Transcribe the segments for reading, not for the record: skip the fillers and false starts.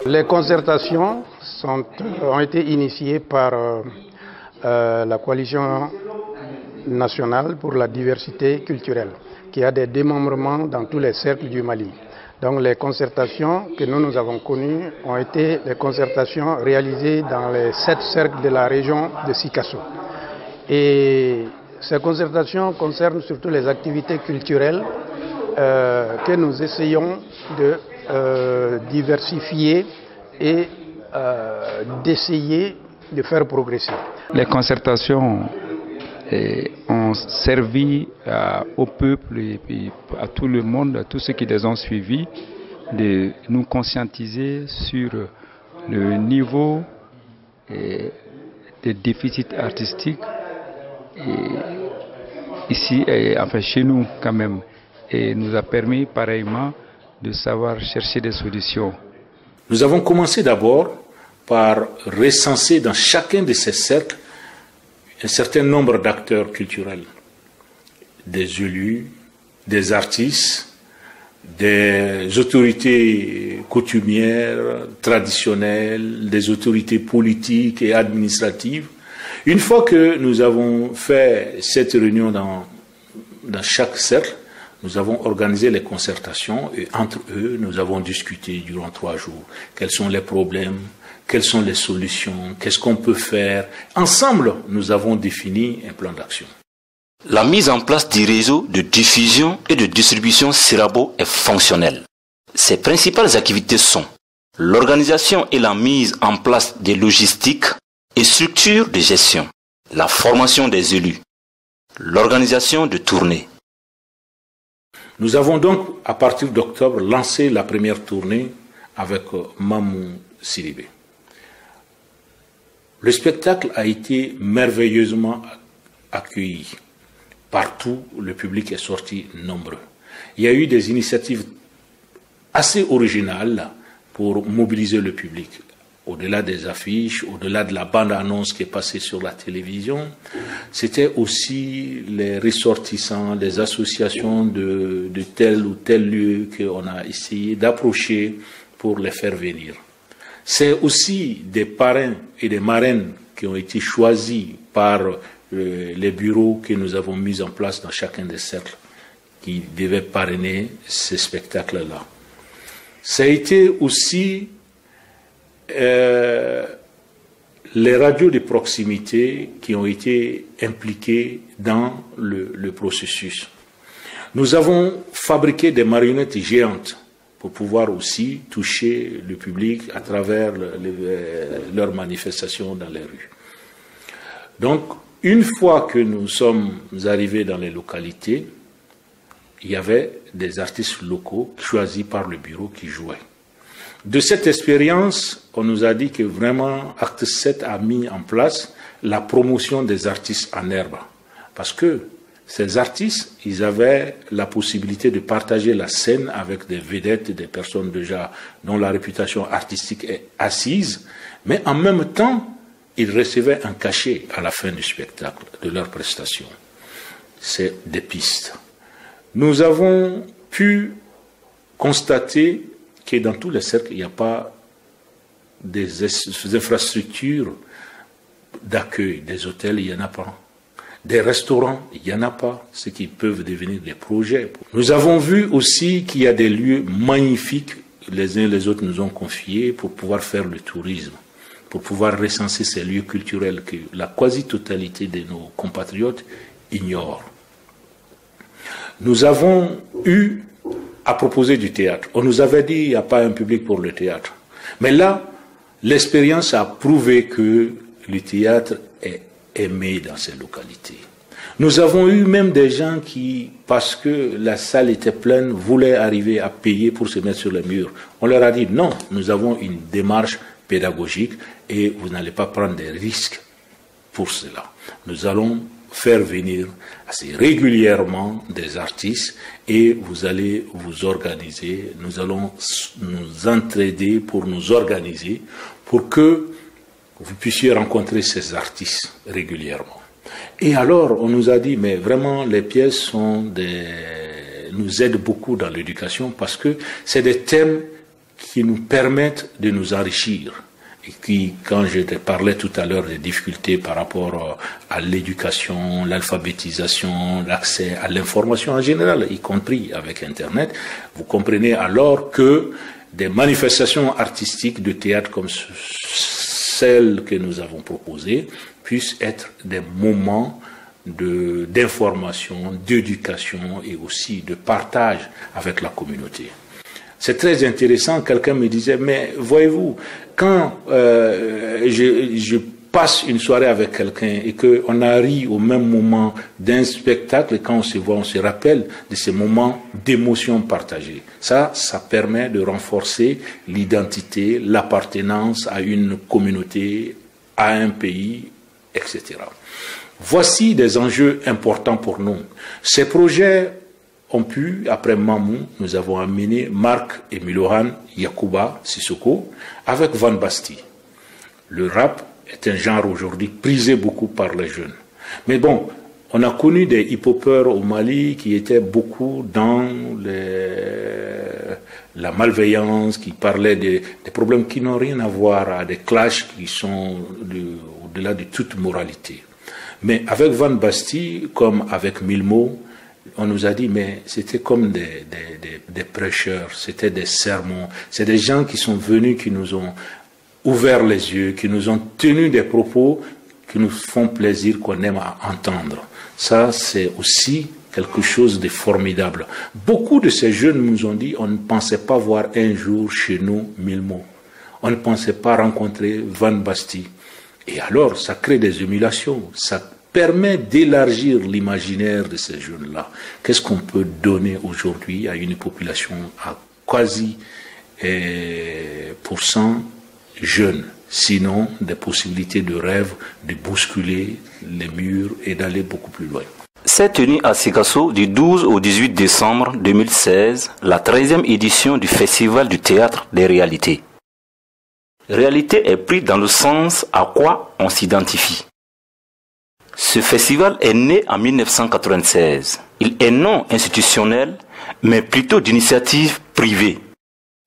Les concertations ont été initiées par la coalition nationale pour la diversité culturelle, qui a des démembrements dans tous les cercles du Mali. Donc les concertations que nous avons connues ont été des concertations réalisées dans les 7 cercles de la région de Sikasso. Et ces concertations concernent surtout les activités culturelles que nous essayons de diversifier et d'essayer de faire progresser. Les concertations ont servi au peuple et à tout le monde, à tous ceux qui les ont suivis, de nous conscientiser sur le niveau des déficits artistiques ici, enfin chez nous quand même, et nous a permis pareillement de savoir chercher des solutions. Nous avons commencé d'abord par recenser dans chacun de ces cercles un certain nombre d'acteurs culturels, des élus, des artistes, des autorités coutumières, traditionnelles, des autorités politiques et administratives. Une fois que nous avons fait cette réunion dans chaque cercle, nous avons organisé les concertations et entre eux, nous avons discuté durant 3 jours. Quels sont les problèmes? Quelles sont les solutions? Qu'est-ce qu'on peut faire? Ensemble, nous avons défini un plan d'action. La mise en place du réseau de diffusion et de distribution Sirabo est fonctionnelle. Ses principales activités sont l'organisation et la mise en place des logistiques et structures de gestion, la formation des élus, l'organisation de tournées. Nous avons donc, à partir d'octobre, lancé la première tournée avec Mamou Sidibé. Le spectacle a été merveilleusement accueilli. Partout, le public est sorti nombreux. Il y a eu des initiatives assez originales pour mobiliser le public. Au-delà des affiches, au-delà de la bande-annonce qui est passée sur la télévision, c'était aussi les ressortissants, les associations de tel ou tel lieu qu'on a essayé d'approcher pour les faire venir. C'est aussi des parrains et des marraines qui ont été choisis par les bureaux que nous avons mis en place dans chacun des cercles qui devaient parrainer ces spectacles-là. Ça a été aussi les radios de proximité qui ont été impliquées dans le processus. Nous avons fabriqué des marionnettes géantes pour pouvoir aussi toucher le public à travers leurs manifestations dans les rues. Donc, une fois que nous sommes arrivés dans les localités, il y avait des artistes locaux choisis par le bureau qui jouaient. De cette expérience, on nous a dit que vraiment Acte 7 a mis en place la promotion des artistes en herbe. Parce que ces artistes, ils avaient la possibilité de partager la scène avec des vedettes, des personnes déjà dont la réputation artistique est assise, mais en même temps, ils recevaient un cachet à la fin du spectacle de leur prestation. C'est des pistes. Nous avons pu constater que dans tous les cercles, il n'y a pas des infrastructures d'accueil, des hôtels, il n'y en a pas. Des restaurants, il n'y en a pas, ce qui peuvent devenir des projets. Nous avons vu aussi qu'il y a des lieux magnifiques, les uns et les autres nous ont confiés pour pouvoir faire le tourisme, pour pouvoir recenser ces lieux culturels que la quasi-totalité de nos compatriotes ignorent. Nous avons eu à proposer du théâtre. On nous avait dit qu'il n'y a pas un public pour le théâtre. Mais là, l'expérience a prouvé que le théâtre est aimé dans ces localités. Nous avons eu même des gens qui, parce que la salle était pleine, voulaient arriver à payer pour se mettre sur les murs. On leur a dit non, nous avons une démarche pédagogique et vous n'allez pas prendre des risques pour cela. Nous allons faire venir assez régulièrement des artistes et vous allez vous organiser. Nous allons nous entraider pour nous organiser pour que vous puissiez rencontrer ces artistes régulièrement. Et alors, on nous a dit, mais vraiment, les pièces nous aident beaucoup dans l'éducation parce que c'est des thèmes qui nous permettent de nous enrichir. Et qui, quand je te parlais tout à l'heure des difficultés par rapport à l'éducation, l'alphabétisation, l'accès à l'information en général, y compris avec Internet, vous comprenez alors que des manifestations artistiques de théâtre comme celles que nous avons proposées puissent être des moments d'information, d'éducation et aussi de partage avec la communauté. C'est très intéressant, quelqu'un me disait, mais voyez-vous, quand je passe une soirée avec quelqu'un et qu'on a ri au même moment d'un spectacle, et quand on se voit, on se rappelle de ces moments d'émotion partagée. Ça permet de renforcer l'identité, l'appartenance à une communauté, à un pays, etc. Voici des enjeux importants pour nous. Ces projets ont pu, après Mamou, nous avons amené Marc et Milohan Yakuba Sissoko avec Van Basti. Le rap est un genre aujourd'hui prisé beaucoup par les jeunes. Mais bon, on a connu des hip-hopers au Mali qui étaient beaucoup dans la malveillance, qui parlaient des problèmes qui n'ont rien à voir, à des clashs qui sont au-delà de toute moralité. Mais avec Van Basti, comme avec Milmo, on nous a dit, mais c'était comme des prêcheurs, c'était des sermons, c'est des gens qui sont venus, qui nous ont ouvert les yeux, qui nous ont tenu des propos qui nous font plaisir, qu'on aime à entendre. Ça, c'est aussi quelque chose de formidable. Beaucoup de ces jeunes nous ont dit, on ne pensait pas voir un jour chez nous Milmo. On ne pensait pas rencontrer Van Basti. Et alors, ça crée des émulations, ça permet d'élargir l'imaginaire de ces jeunes-là. Qu'est-ce qu'on peut donner aujourd'hui à une population à quasi % jeunes, sinon des possibilités de rêve, de bousculer les murs et d'aller beaucoup plus loin. S'est tenue à Sikasso du 12 au 18 décembre 2016 la 13e édition du Festival du théâtre des réalités. Réalité est pris dans le sens à quoi on s'identifie. Ce festival est né en 1996. Il est non institutionnel, mais plutôt d'initiative privée.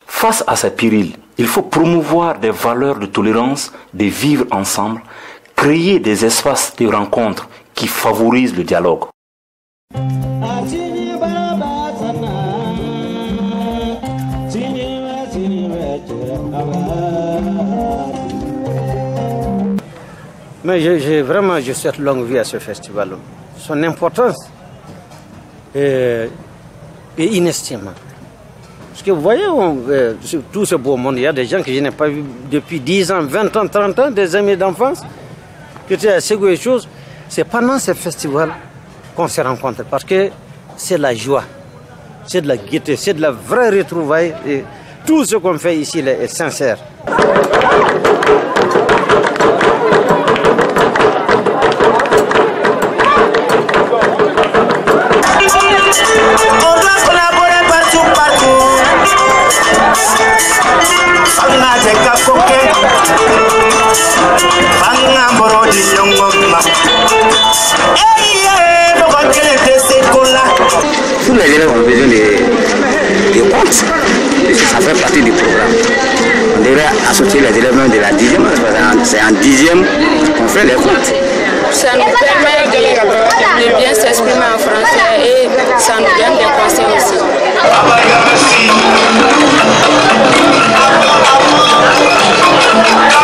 Face à ce péril, il faut promouvoir des valeurs de tolérance, de vivre ensemble, créer des espaces de rencontre qui favorisent le dialogue. Mais je souhaite longue vie à ce festival. Son importance est inestimable. Parce que vous voyez, tout ce beau monde, il y a des gens que je n'ai pas vus depuis 10 ans, 20 ans, 30 ans, des amis d'enfance, qui étaient à Ségou et choses. C'est pendant ce festival qu'on s'est rencontrés, parce que c'est la joie, c'est de la gaieté, c'est de la vraie retrouvaille. Et tout ce qu'on fait ici est sincère. Tous les élèves ont besoin d'écoute. Ça fait partie du programme. On devrait associer les élèves de la 10e, c'est en 10e qu'on fait l'écoute. Ça nous permet de bien s'exprimer en français et ça nous donne des conseils aussi. Ah,